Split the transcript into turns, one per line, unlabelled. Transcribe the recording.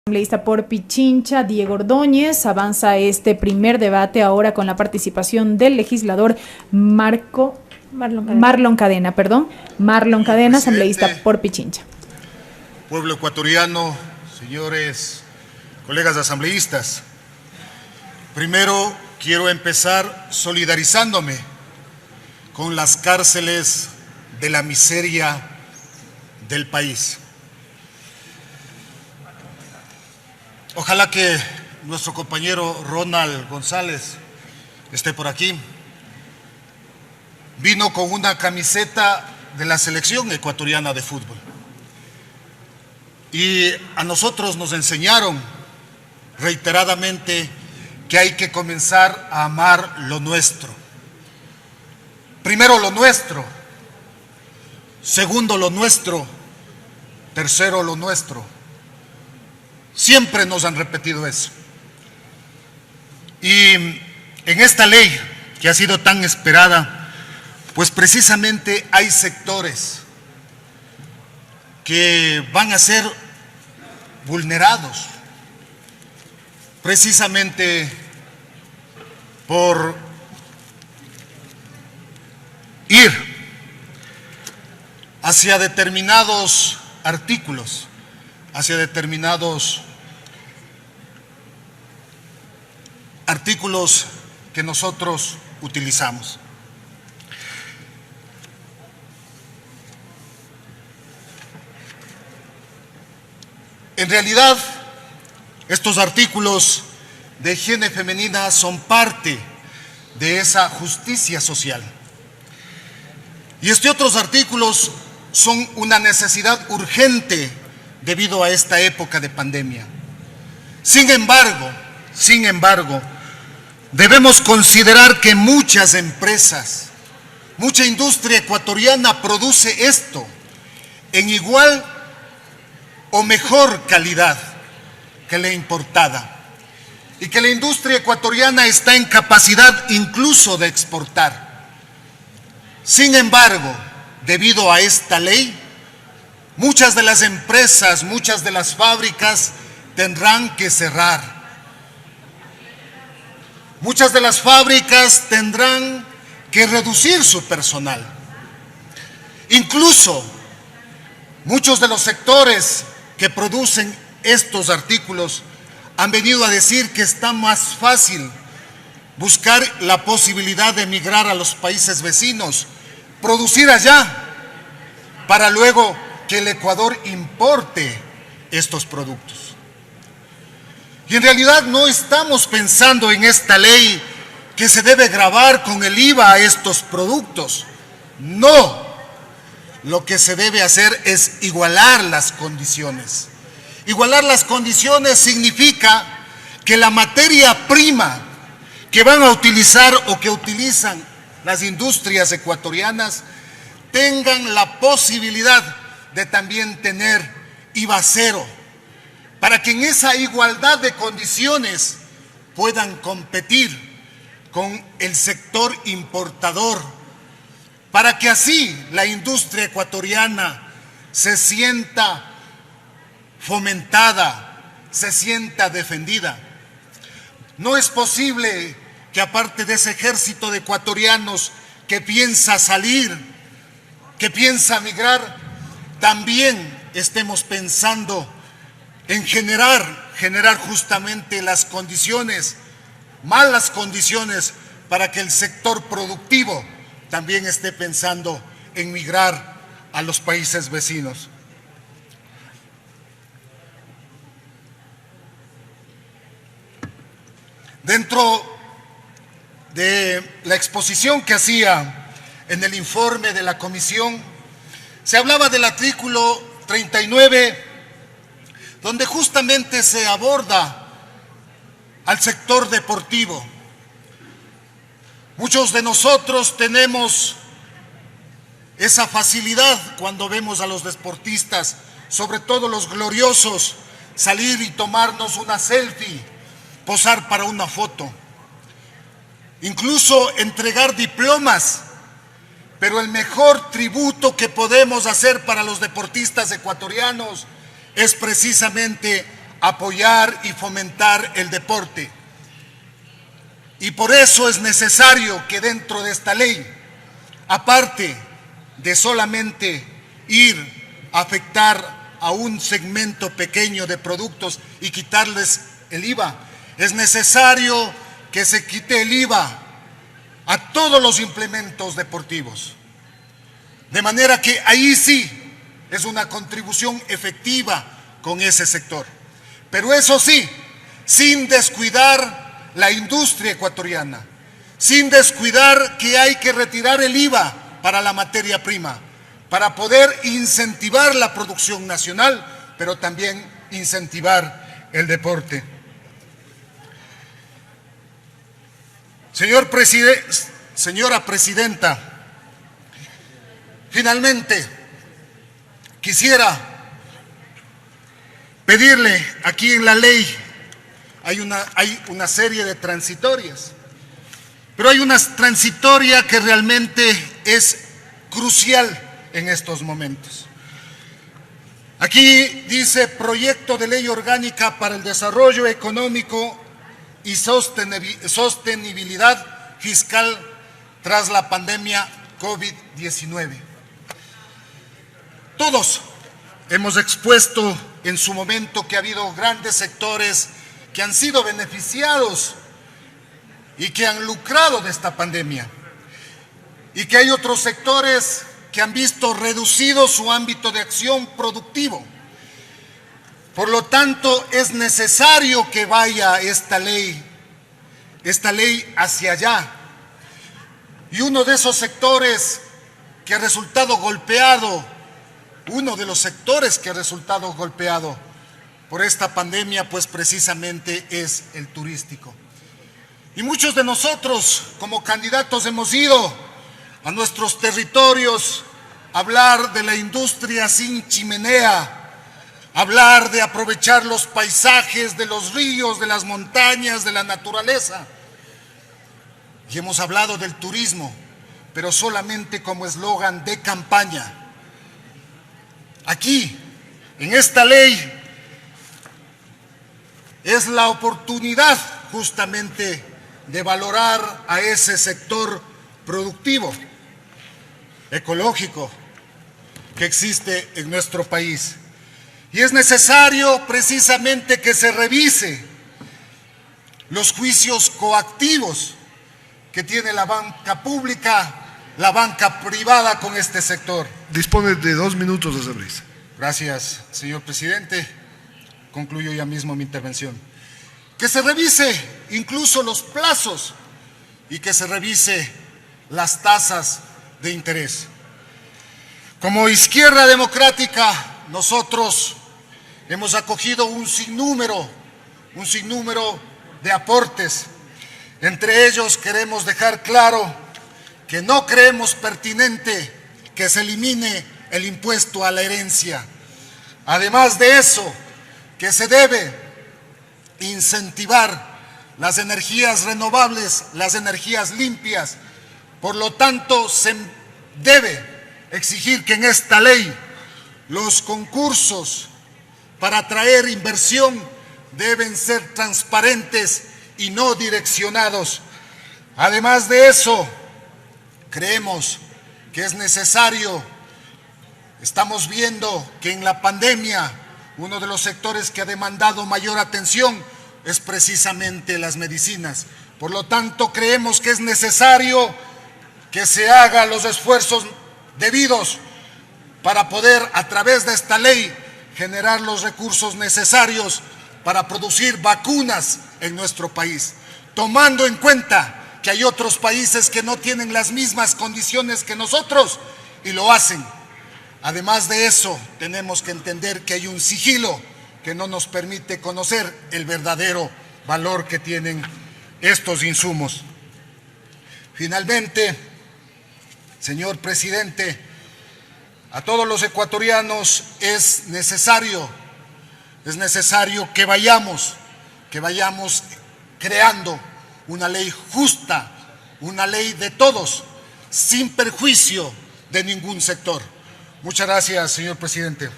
Asambleísta por Pichincha, Diego Ordóñez. Avanza este primer debate ahora con la participación del legislador Marlon Cadena, asambleísta por Pichincha.
Pueblo ecuatoriano, señores colegas asambleístas, primero quiero empezar solidarizándome con las cárceles de la miseria del país. Ojalá que nuestro compañero Ronald González esté por aquí. Vino con una camiseta de la selección ecuatoriana de fútbol. Y a nosotros nos enseñaron reiteradamente que hay que comenzar a amar lo nuestro. Primero lo nuestro, segundo lo nuestro, tercero lo nuestro. Siempre nos han repetido eso. Y en esta ley que ha sido tan esperada, pues precisamente hay sectores que van a ser vulnerados precisamente por ir hacia determinados artículos, hacia determinados artículos que nosotros utilizamos. En realidad, estos artículos de higiene femenina son parte de esa justicia social. Y otros artículos son una necesidad urgente debido a esta época de pandemia. Sin embargo, debemos considerar que muchas empresas, mucha industria ecuatoriana produce esto en igual o mejor calidad que la importada, y que la industria ecuatoriana está en capacidad incluso de exportar. Sin embargo, debido a esta ley, muchas de las empresas, muchas de las fábricas tendrán que cerrar. Muchas de las fábricas tendrán que reducir su personal. Incluso muchos de los sectores que producen estos artículos han venido a decir que está más fácil buscar la posibilidad de emigrar a los países vecinos, producir allá, para luego que el Ecuador importe estos productos. Y en realidad no estamos pensando en esta ley que se debe gravar con el IVA a estos productos. No, lo que se debe hacer es igualar las condiciones. Igualar las condiciones significa que la materia prima que van a utilizar o que utilizan las industrias ecuatorianas tengan la posibilidad de también tener IVA cero, para que en esa igualdad de condiciones puedan competir con el sector importador, para que así la industria ecuatoriana se sienta fomentada, se sienta defendida. No es posible que aparte de ese ejército de ecuatorianos que piensa salir, que piensa migrar, también estemos pensando en generar justamente las condiciones, malas condiciones, para que el sector productivo también esté pensando en migrar a los países vecinos. Dentro de la exposición que hacía en el informe de la comisión, se hablaba del artículo 39, donde justamente se aborda al sector deportivo. Muchos de nosotros tenemos esa facilidad cuando vemos a los deportistas, sobre todo los gloriosos, salir y tomarnos una selfie, posar para una foto, incluso entregar diplomas. Pero el mejor tributo que podemos hacer para los deportistas ecuatorianos es precisamente apoyar y fomentar el deporte. Y por eso es necesario que dentro de esta ley, aparte de solamente ir a afectar a un segmento pequeño de productos y quitarles el IVA, es necesario que se quite el IVA a todos los implementos deportivos. De manera que ahí sí es una contribución efectiva con ese sector. Pero eso sí, sin descuidar la industria ecuatoriana, sin descuidar que hay que retirar el IVA para la materia prima, para poder incentivar la producción nacional, pero también incentivar el deporte. Señora Presidenta, finalmente quisiera pedirle, aquí en la ley hay una serie de transitorias, pero hay una transitoria que realmente es crucial en estos momentos. Aquí dice proyecto de ley orgánica para el desarrollo económico y sostenibilidad fiscal tras la pandemia COVID-19. Todos hemos expuesto en su momento que ha habido grandes sectores que han sido beneficiados y que han lucrado de esta pandemia, y que hay otros sectores que han visto reducido su ámbito de acción productivo. Por lo tanto, es necesario que vaya esta ley hacia allá. Y uno de esos sectores que ha resultado golpeado, por esta pandemia, pues precisamente es el turístico. Y muchos de nosotros, como candidatos, hemos ido a nuestros territorios a hablar de la industria sin chimenea, hablar de aprovechar los paisajes de los ríos, de las montañas, de la naturaleza. Y hemos hablado del turismo, pero solamente como eslogan de campaña. Aquí, en esta ley, es la oportunidad justamente de valorar a ese sector productivo, ecológico, que existe en nuestro país. Y es necesario precisamente que se revise los juicios coactivos que tiene la banca pública, la banca privada con este sector.
Dispone de 2 minutos de Sabrisa.
Gracias, señor presidente. Concluyo ya mismo mi intervención. Que se revise incluso los plazos y que se revise las tasas de interés. Como Izquierda Democrática, nosotros hemos acogido un sinnúmero de aportes. Entre ellos queremos dejar claro que no creemos pertinente que se elimine el impuesto a la herencia. Además de eso, que se debe incentivar las energías renovables, las energías limpias. Por lo tanto, se debe exigir que en esta ley los concursos para atraer inversión deben ser transparentes y no direccionados. Además de eso, creemos que es necesario, estamos viendo que en la pandemia uno de los sectores que ha demandado mayor atención es precisamente las medicinas. Por lo tanto, creemos que es necesario que se hagan los esfuerzos debidos para poder, a través de esta ley, generar los recursos necesarios para producir vacunas en nuestro país, tomando en cuenta que hay otros países que no tienen las mismas condiciones que nosotros y lo hacen. Además de eso, tenemos que entender que hay un sigilo que no nos permite conocer el verdadero valor que tienen estos insumos. Finalmente, señor presidente, a todos los ecuatorianos es necesario que vayamos creando una ley justa, una ley de todos, sin perjuicio de ningún sector. Muchas gracias, señor presidente.